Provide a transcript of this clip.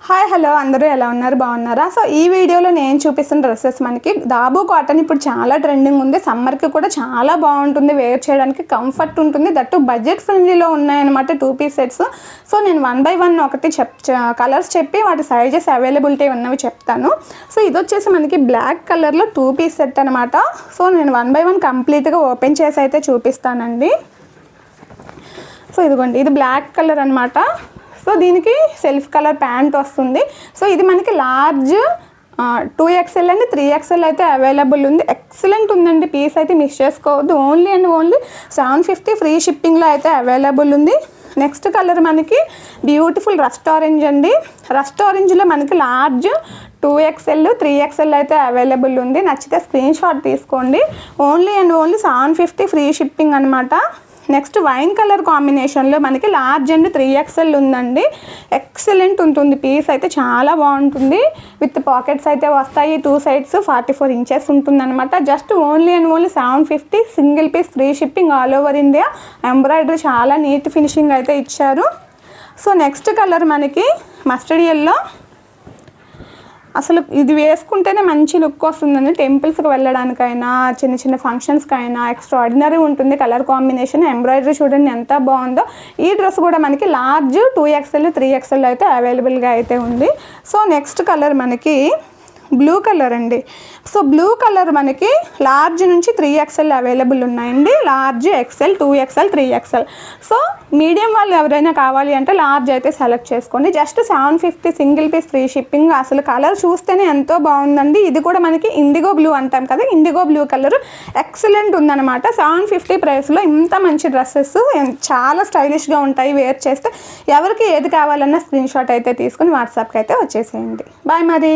Hi hello అందరూ ఎలా ఉన్నారు బాగున్నారా? సో ఈ వీడియోలో నేను చూపిస్తున్న డ్రెస్సెస్ మనకి దాబు కాటన్ ఇప్పుడు చాలా ట్రెండింగ్ ఉంది. సమ్మర్కి కూడా చాలా బాగుంటుంది, వేర్ చేయడానికి కంఫర్ట్ ఉంటుంది. దట్టు బడ్జెట్ ఫ్రెండ్లీలో ఉన్నాయన్నమాట 2 పీస్ సెట్స్. సో నేను 1 by 1 ఒకటి కలర్స్ చెప్పి వాటి సైజెస్ అవైలబిలిటీ ఉన్నవి చెప్తాను. సో ఇది వచ్చేసి మనకి బ్లాక్ కలర్లో 2 పీస్ సెట్ అనమాట. సో నేను 1 by 1 కంప్లీట్గా ఓపెన్ చేసి అయితే చూపిస్తానండి. సో ఇదిగోండి, ఇది బ్లాక్ కలర్ అనమాట. సో దీనికి సెల్ఫ్ కలర్ ప్యాంట్ వస్తుంది. సో ఇది మనకి లార్జ్ 2XL అండ్ 3XL అయితే అవైలబుల్ ఉంది. ఎక్సలెంట్ ఉందండి, పీస్ అయితే మిస్ చేసుకోవద్దు. ఓన్లీ 750 ఫ్రీ షిప్పింగ్లో అయితే అవైలబుల్ ఉంది. నెక్స్ట్ కలర్ మనకి బ్యూటిఫుల్ రస్ట్ ఆరెంజ్ అండి. రస్ట్ ఆరెంజ్లో మనకి లార్జ్ 2XL 3XL అయితే అవైలబుల్ ఉంది. నచ్చితే స్క్రీన్ షాట్ తీసుకోండి. ఓన్లీ 750 ఫ్రీ షిప్పింగ్ అనమాట. నెక్స్ట్ వైన్ కలర్ కాంబినేషన్లో మనకి లార్జ్ అండ్ 3XL ఉందండి. ఎక్సలెంట్ ఉంటుంది, పీస్ అయితే చాలా బాగుంటుంది. విత్ పాకెట్స్ అయితే వస్తాయి. 2 సైడ్స్ 44 ఇంచెస్ ఉంటుందన్నమాట. Just only 750 single piece free shipping all over India. Embroidery చాలా నీట్ ఫినిషింగ్ అయితే ఇచ్చారు. సో నెక్స్ట్ కలర్ మనకి మస్టర్డ్ ఎల్లో. అసలు ఇది వేసుకుంటేనే మంచి లుక్ వస్తుందండి. టెంపుల్స్కి వెళ్ళడానికైనా చిన్న చిన్న ఫంక్షన్స్కి అయినా ఎక్స్ట్రాడినరీ ఉంటుంది కలర్ కాంబినేషన్. ఎంబ్రాయిడరీ చూడండి ఎంత బాగుందో. ఈ డ్రెస్ కూడా మనకి లార్జ్ 2XL 3XL అయితే అవైలబుల్గా అయితే ఉంది. సో నెక్స్ట్ కలర్ మనకి బ్లూ కలర్ అండి. సో బ్లూ కలర్ మనకి లార్జ్ నుంచి 3XL అవైలబుల్ ఉన్నాయండి. Large XL 2XL 3XL. So medium వాళ్ళు ఎవరైనా కావాలి అంటే లార్జ్ అయితే సెలెక్ట్ చేసుకోండి. Just 750 single piece free shipping. అసలు కలర్ చూస్తేనే ఎంతో బాగుందండి. ఇది కూడా మనకి ఇండిగో బ్లూ అంటాం కదా, ఇండిగో బ్లూ కలర్ ఎక్సలెంట్ ఉందన్నమాట. 750 ప్రైస్లో ఇంత మంచి డ్రెస్సెస్ చాలా స్టైలిష్గా ఉంటాయి వేర్ చేస్తే. ఎవరికి ఏది కావాలన్నా స్క్రీన్ షాట్ అయితే తీసుకుని వాట్సాప్కి అయితే వచ్చేసేయండి. బాయ్ మరి.